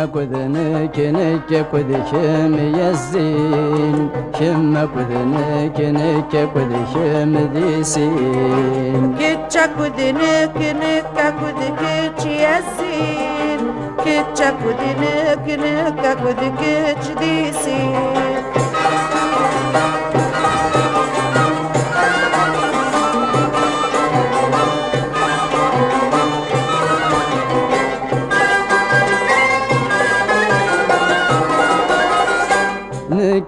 كذنك نك كذ شم يزين شم كذنك نك كذ شم ذي سين كتشا كذنك نك كذ كتش يزين كتشا كذنك نك كذ كتش ذي سين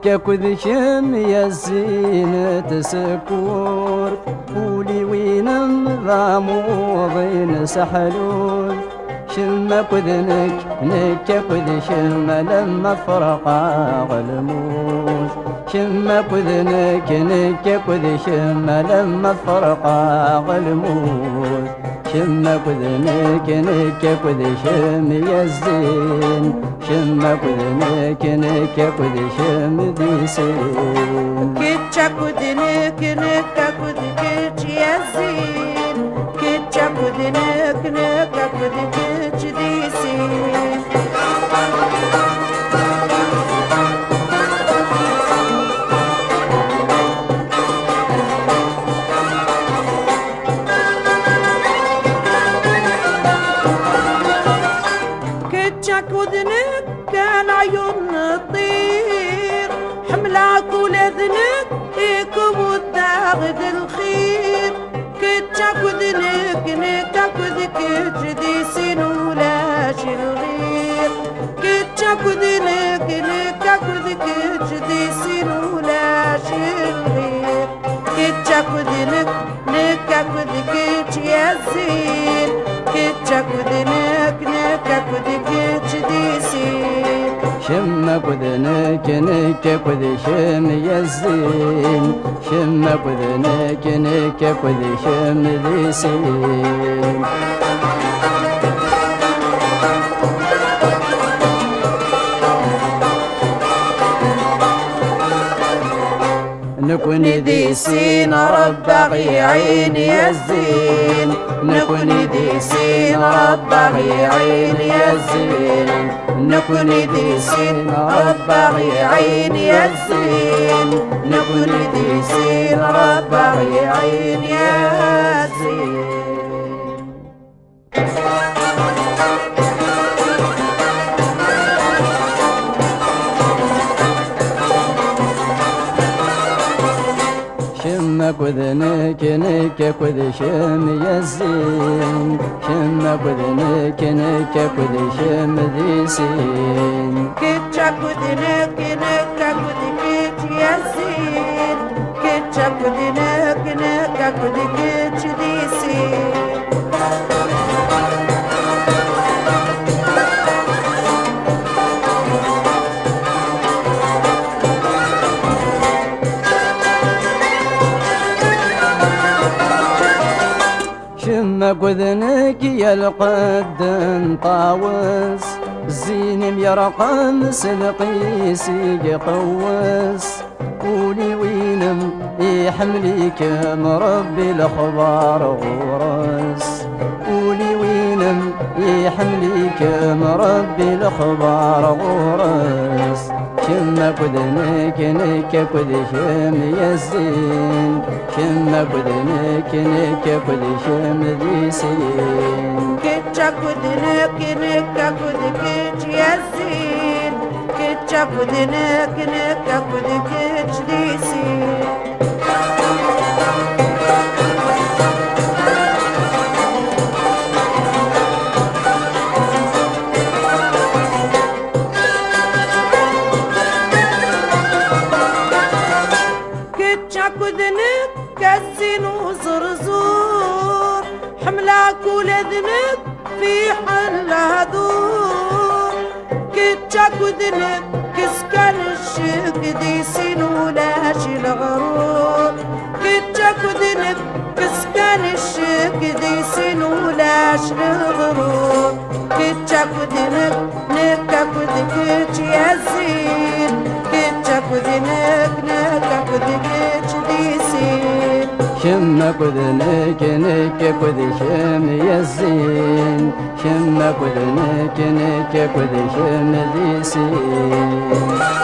كذ شم يزين تسكور قولي وين ضاموضين سحلول شم كذنك نك كذ شم لما فرقا غلموس شم كذنك نك كذ شم لما فرقا غلموس شم كذنك نك كذ شم يزين شم كذنك نك كذ شم ذي سين كتشا كذنك نك كذ كتش يزين كتشا كذنك نك كذ كتش ذي سين كذنك كان عيون الطير حملك ولذنك يكب الداغد الخير كتشا كذنك نكا كذك جدي سين ولاش الغير كتشا كذنك نكا كذك جدي سين ولاش الغير كتشا كذنك نكا كذك يزين كتشا كذنك نكا كذك جدي سين شم كذنك نك كذ شم يزين شم كذنك نك كذ شم ذي سين نكون ذي سين ربغي عيني الزين نكون ذي سين ربغي عيني الزين نكون ذي سين ربغي عيني الزين نكون ذي سين ربغي عيني الزين شم كذنك نك كذ شم يزين شم كذنك نك كذ شم ذي سين كتشا كذنك نك كذ كتش يزين كتشا كذنك نك كذ كتش ذي سين شم كذنك يا القد طاوس زين يرقم سلقيس يقوس قولي وينم يحمليك مربي الاخبار غورس قولي وينم يحمليك مربي الاخبار غورس شم كذنك نك كذ شم يزين شم كذنك نك كذ شم ذي سين كتشا كذنك نك كذ كتش يزين كتشا كذنك نك كذ كتش ذي سين كذنك كالزين وزرزور حملك ولذنك في حلها دور كتشا كذنك كسكن الشك دي سين ولاش الغرور كتشا كذنك كسكن الشك دي سين ولاش الغرور كتشا كذنك نكا كذ كتش يزين كتشا كذنك نكا كذ كتش ذي سين شمك وذنك نك وذي شم يزين شمك وذنك نك وذي شم ذي سين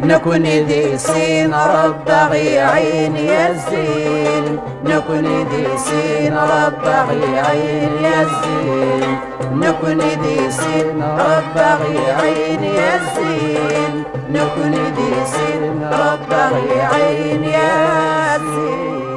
نكون ذي سين ربغي عيني الزين نكون ذي سين ربغي عيني الزين نكون ذي سين ربغي عيني الزين نكون ذي سين ربغي عيني الزين